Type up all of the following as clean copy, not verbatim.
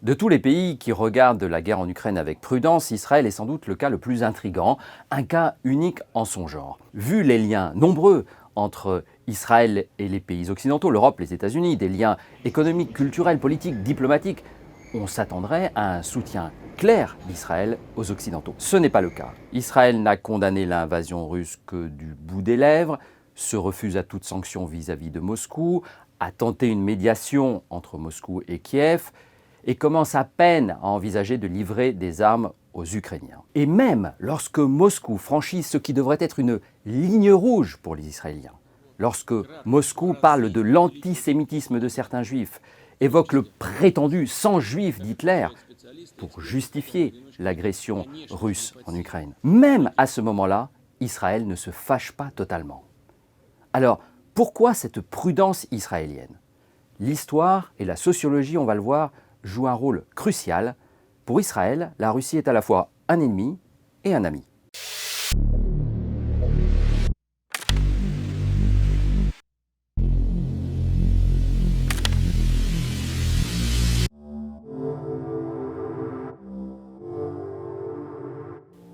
De tous les pays qui regardent la guerre en Ukraine avec prudence, Israël est sans doute le cas le plus intrigant, un cas unique en son genre. Vu les liens nombreux entre Israël et les pays occidentaux, l'Europe, les États-Unis, des liens économiques, culturels, politiques, diplomatiques, on s'attendrait à un soutien clair d'Israël aux Occidentaux. Ce n'est pas le cas. Israël n'a condamné l'invasion russe que du bout des lèvres, se refuse à toute sanction vis-à-vis de Moscou, a tenté une médiation entre Moscou et Kiev, et commence à peine à envisager de livrer des armes aux Ukrainiens. Et même lorsque Moscou franchit ce qui devrait être une ligne rouge pour les Israéliens, lorsque Moscou parle de l'antisémitisme de certains juifs, évoque le prétendu sang juif d'Hitler pour justifier l'agression russe en Ukraine, même à ce moment-là, Israël ne se fâche pas totalement. Alors, pourquoi cette prudence israélienne ? L'histoire et la sociologie, on va le voir, jouent un rôle crucial. Pour Israël, la Russie est à la fois un ennemi et un ami.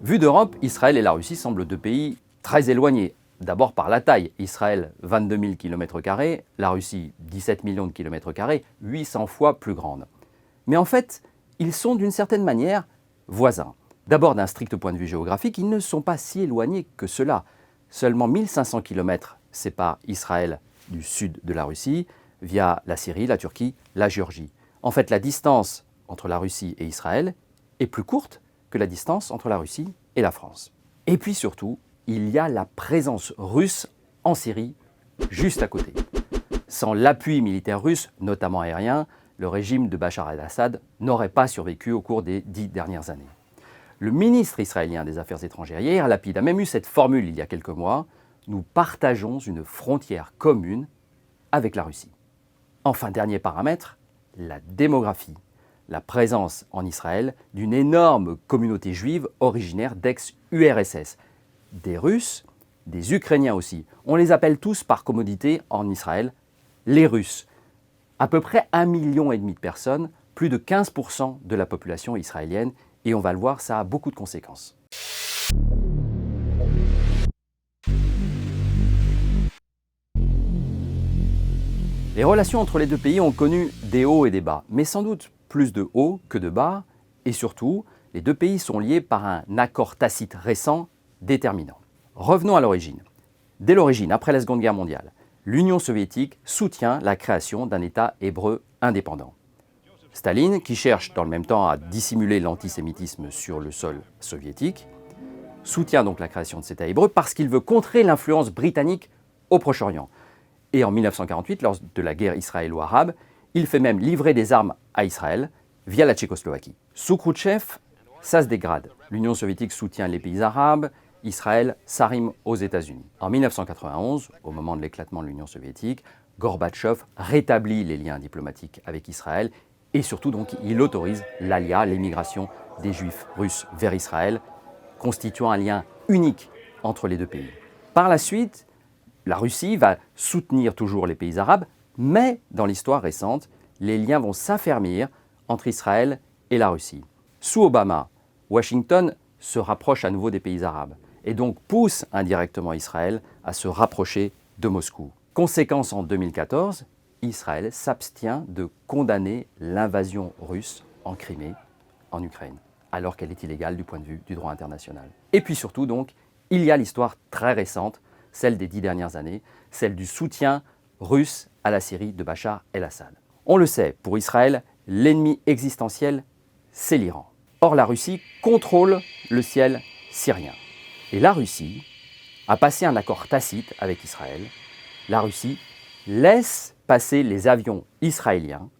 Vu d'Europe, Israël et la Russie semblent deux pays très éloignés. D'abord par la taille, Israël 22 000 km², la Russie 17 millions de km², 800 fois plus grande. Mais en fait, ils sont d'une certaine manière voisins. D'abord d'un strict point de vue géographique, ils ne sont pas si éloignés que cela. Seulement 1500 km séparent Israël du sud de la Russie via la Syrie, la Turquie, la Géorgie. En fait, la distance entre la Russie et Israël est plus courte que la distance entre la Russie et la France. Et puis surtout, il y a la présence russe en Syrie, juste à côté. Sans l'appui militaire russe, notamment aérien, le régime de Bachar el-Assad n'aurait pas survécu au cours des 10 dernières années. Le ministre israélien des Affaires étrangères, Yair Lapid, a même eu cette formule il y a quelques mois « Nous partageons une frontière commune avec la Russie ». Enfin, dernier paramètre, la démographie. La présence en Israël d'une énorme communauté juive originaire d'ex-URSS. Des Russes, des Ukrainiens aussi. On les appelle tous par commodité en Israël les Russes. À peu près 1,5 million de personnes, plus de 15% de la population israélienne, et on va le voir, ça a beaucoup de conséquences. Les relations entre les deux pays ont connu des hauts et des bas, mais sans doute plus de hauts que de bas, et surtout, les deux pays sont liés par un accord tacite récent déterminant. Revenons à l'origine. Dès l'origine, après la Seconde Guerre mondiale, l'Union soviétique soutient la création d'un État hébreu indépendant. Staline, qui cherche dans le même temps à dissimuler l'antisémitisme sur le sol soviétique, soutient donc la création de cet État hébreu parce qu'il veut contrer l'influence britannique au Proche-Orient. Et en 1948, lors de la guerre israélo-arabe, il fait même livrer des armes à Israël via la Tchécoslovaquie. Sous Khrouchtchev, ça se dégrade. L'Union soviétique soutient les pays arabes, Israël s'arrime aux États-Unis. En 1991, au moment de l'éclatement de l'Union soviétique, Gorbatchev rétablit les liens diplomatiques avec Israël et surtout donc il autorise l'Alia, l'émigration des Juifs russes vers Israël, constituant un lien unique entre les deux pays. Par la suite, la Russie va soutenir toujours les pays arabes, mais dans l'histoire récente, les liens vont s'affermir entre Israël et la Russie. Sous Obama, Washington se rapproche à nouveau des pays arabes et donc pousse indirectement Israël à se rapprocher de Moscou. Conséquence en 2014, Israël s'abstient de condamner l'invasion russe en Crimée, en Ukraine, alors qu'elle est illégale du point de vue du droit international. Et puis surtout donc, il y a l'histoire très récente, celle des 10 dernières années, celle du soutien russe à la Syrie de Bachar el-Assad. On le sait, pour Israël, l'ennemi existentiel, c'est l'Iran. Or, la Russie contrôle le ciel syrien. Et la Russie a passé un accord tacite avec Israël. La Russie laisse passer les avions israéliens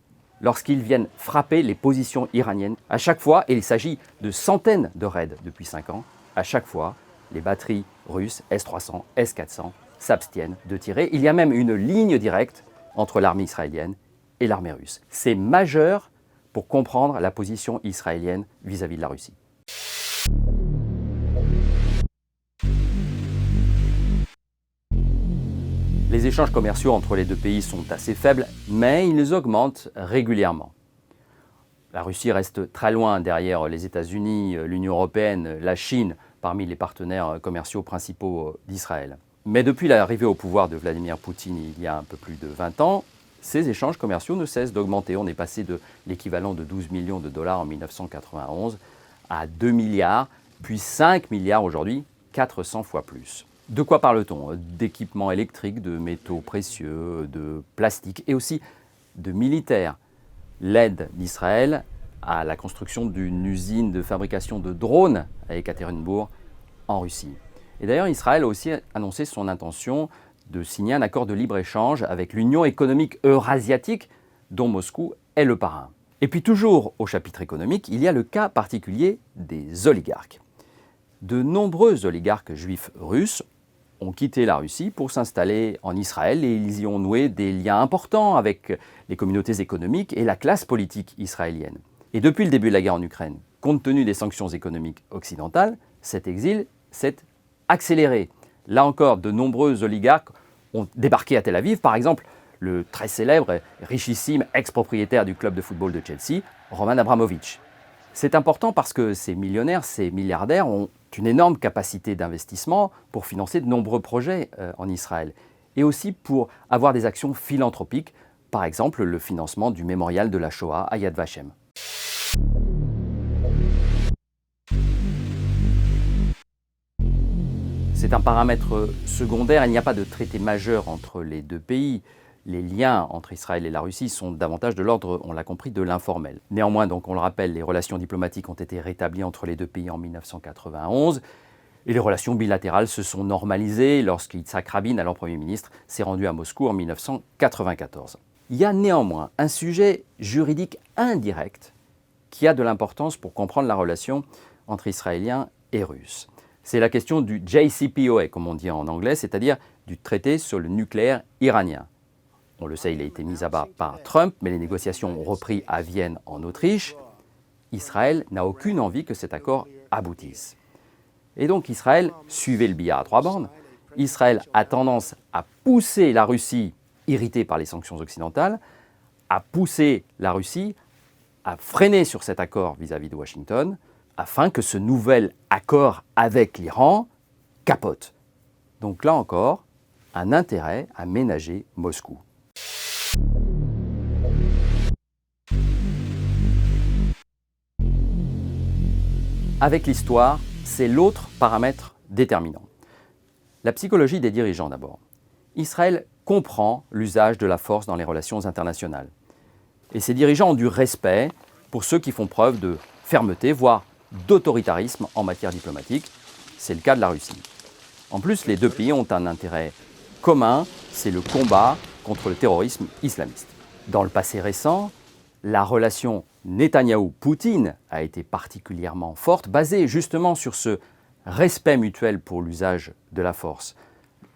lorsqu'ils viennent frapper les positions iraniennes. À chaque fois, et il s'agit de centaines de raids depuis 5 ans, à chaque fois, les batteries russes S-300, S-400 s'abstiennent de tirer. Il y a même une ligne directe entre l'armée israélienne et l'armée russe. C'est majeur pour comprendre la position israélienne vis-à-vis de la Russie. Les échanges commerciaux entre les deux pays sont assez faibles, mais ils augmentent régulièrement. La Russie reste très loin derrière les États-Unis, l'Union européenne, la Chine, parmi les partenaires commerciaux principaux d'Israël. Mais depuis l'arrivée au pouvoir de Vladimir Poutine il y a un peu plus de 20 ans, ces échanges commerciaux ne cessent d'augmenter. On est passé de l'équivalent de 12 millions de dollars en 1991 à 2 milliards, puis 5 milliards aujourd'hui, 400 fois plus. De quoi parle-t-on? D'équipements électriques, de métaux précieux, de plastique et aussi de militaires. L'aide d'Israël à la construction d'une usine de fabrication de drones à Ekaterinbourg, en Russie. Et d'ailleurs, Israël a aussi annoncé son intention de signer un accord de libre-échange avec l'Union économique eurasiatique, dont Moscou est le parrain. Et puis toujours au chapitre économique, il y a le cas particulier des oligarques. De nombreux oligarques juifs russes ont quitté la Russie pour s'installer en Israël et ils y ont noué des liens importants avec les communautés économiques et la classe politique israélienne. Et depuis le début de la guerre en Ukraine, compte tenu des sanctions économiques occidentales, cet exil s'est accéléré. Là encore, de nombreux oligarques ont débarqué à Tel Aviv, par exemple le très célèbre et richissime ex-propriétaire du club de football de Chelsea, Roman Abramovich. C'est important parce que ces millionnaires, ces milliardaires ont une énorme capacité d'investissement pour financer de nombreux projets en Israël et aussi pour avoir des actions philanthropiques, par exemple le financement du mémorial de la Shoah à Yad Vashem. C'est un paramètre secondaire, il n'y a pas de traité majeur entre les deux pays. Les liens entre Israël et la Russie sont davantage de l'ordre, on l'a compris, de l'informel. Néanmoins, donc, on le rappelle, les relations diplomatiques ont été rétablies entre les deux pays en 1991 et les relations bilatérales se sont normalisées lorsque Yitzhak Rabin, alors Premier ministre, s'est rendu à Moscou en 1994. Il y a néanmoins un sujet juridique indirect qui a de l'importance pour comprendre la relation entre Israéliens et Russes. C'est la question du JCPOA, comme on dit en anglais, c'est-à-dire du traité sur le nucléaire iranien. On le sait, il a été mis à bas par Trump, mais les négociations ont repris à Vienne, en Autriche. Israël n'a aucune envie que cet accord aboutisse. Et donc Israël, suivez le billard à trois bandes, Israël a tendance à pousser la Russie, irritée par les sanctions occidentales, à pousser la Russie à freiner sur cet accord vis-à-vis de Washington, afin que ce nouvel accord avec l'Iran capote. Donc là encore, un intérêt à ménager Moscou. Avec l'histoire, c'est l'autre paramètre déterminant. La psychologie des dirigeants d'abord. Israël comprend l'usage de la force dans les relations internationales. Et ces dirigeants ont du respect pour ceux qui font preuve de fermeté, voire d'autoritarisme en matière diplomatique. C'est le cas de la Russie. En plus, les deux pays ont un intérêt commun, c'est le combat contre le terrorisme islamiste. Dans le passé récent, la relation Netanyahou-Poutine a été particulièrement forte, basée justement sur ce respect mutuel pour l'usage de la force.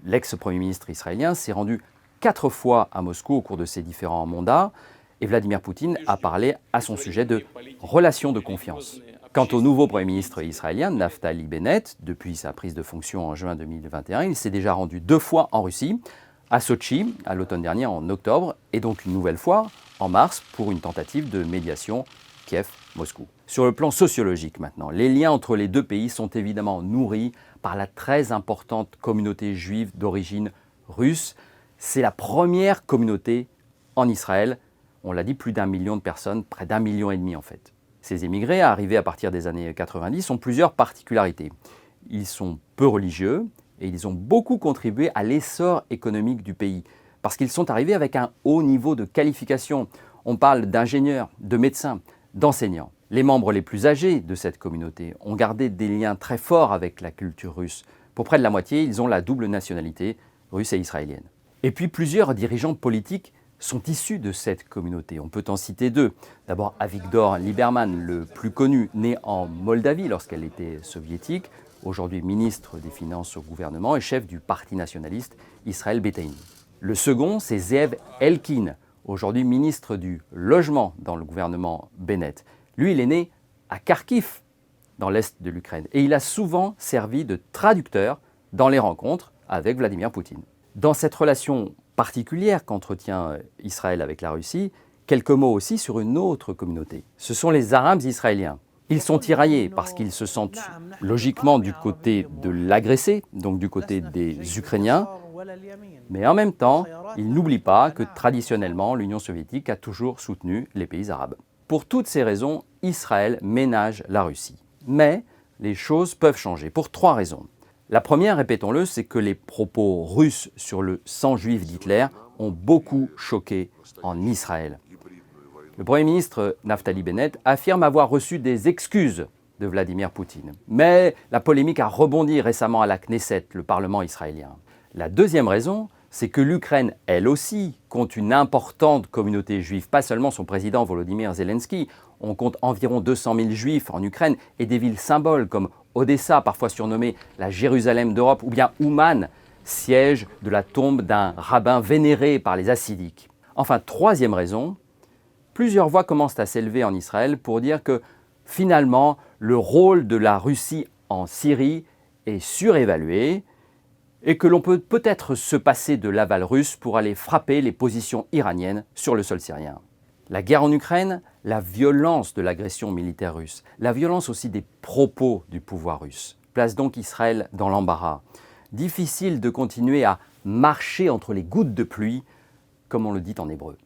L'ex-premier ministre israélien s'est rendu 4 fois à Moscou au cours de ses différents mandats et Vladimir Poutine a parlé à son sujet de relations de confiance. Quant au nouveau Premier ministre israélien, Naftali Bennett, depuis sa prise de fonction en juin 2021, il s'est déjà rendu 2 fois en Russie, à Sotchi, à l'automne dernier en octobre, et donc une nouvelle fois en mars pour une tentative de médiation Kiev-Moscou. Sur le plan sociologique maintenant, les liens entre les deux pays sont évidemment nourris par la très importante communauté juive d'origine russe. C'est la première communauté en Israël. On l'a dit, plus d'1 million de personnes, près d'1,5 million en fait. Ces émigrés, arrivés à partir des années 90, ont plusieurs particularités. Ils sont peu religieux et ils ont beaucoup contribué à l'essor économique du pays parce qu'ils sont arrivés avec un haut niveau de qualification. On parle d'ingénieurs, de médecins, d'enseignants. Les membres les plus âgés de cette communauté ont gardé des liens très forts avec la culture russe. Pour près de la moitié, ils ont la double nationalité, russe et israélienne. Et puis plusieurs dirigeants politiques sont issus de cette communauté. On peut en citer 2. D'abord Avigdor Lieberman, le plus connu, né en Moldavie lorsqu'elle était soviétique, aujourd'hui ministre des Finances au gouvernement et chef du parti nationaliste Israël Beiteinu. Le second, c'est Zeev Elkin, aujourd'hui ministre du Logement dans le gouvernement Bennett. Lui, il est né à Kharkiv, dans l'est de l'Ukraine, et il a souvent servi de traducteur dans les rencontres avec Vladimir Poutine. Dans cette relation particulière qu'entretient Israël avec la Russie, Quelques mots aussi sur une autre communauté. Ce sont les Arabes israéliens. Ils sont tiraillés parce qu'ils se sentent logiquement du côté de l'agressé, donc du côté des Ukrainiens, mais en même temps, ils n'oublient pas que traditionnellement, l'Union soviétique a toujours soutenu les pays arabes. Pour toutes ces raisons, Israël ménage la Russie. Mais les choses peuvent changer pour 3 raisons. La première, répétons-le, c'est que les propos russes sur le sang juif d'Hitler ont beaucoup choqué en Israël. Le Premier ministre Naftali Bennett affirme avoir reçu des excuses de Vladimir Poutine. Mais la polémique a rebondi récemment à la Knesset, le Parlement israélien. La deuxième raison, c'est que l'Ukraine, elle aussi, compte une importante communauté juive, pas seulement son président Volodymyr Zelensky. On compte environ 200 000 juifs en Ukraine et des villes symboles comme Odessa, parfois surnommée la Jérusalem d'Europe, ou bien Ouman, siège de la tombe d'un rabbin vénéré par les Hassidiques. Enfin, troisième raison, plusieurs voix commencent à s'élever en Israël pour dire que finalement, le rôle de la Russie en Syrie est surévalué et que l'on peut peut-être se passer de l'aval russe pour aller frapper les positions iraniennes sur le sol syrien. La guerre en Ukraine, la violence de l'agression militaire russe, la violence aussi des propos du pouvoir russe, place donc Israël dans l'embarras. Difficile de continuer à marcher entre les gouttes de pluie, comme on le dit en hébreu.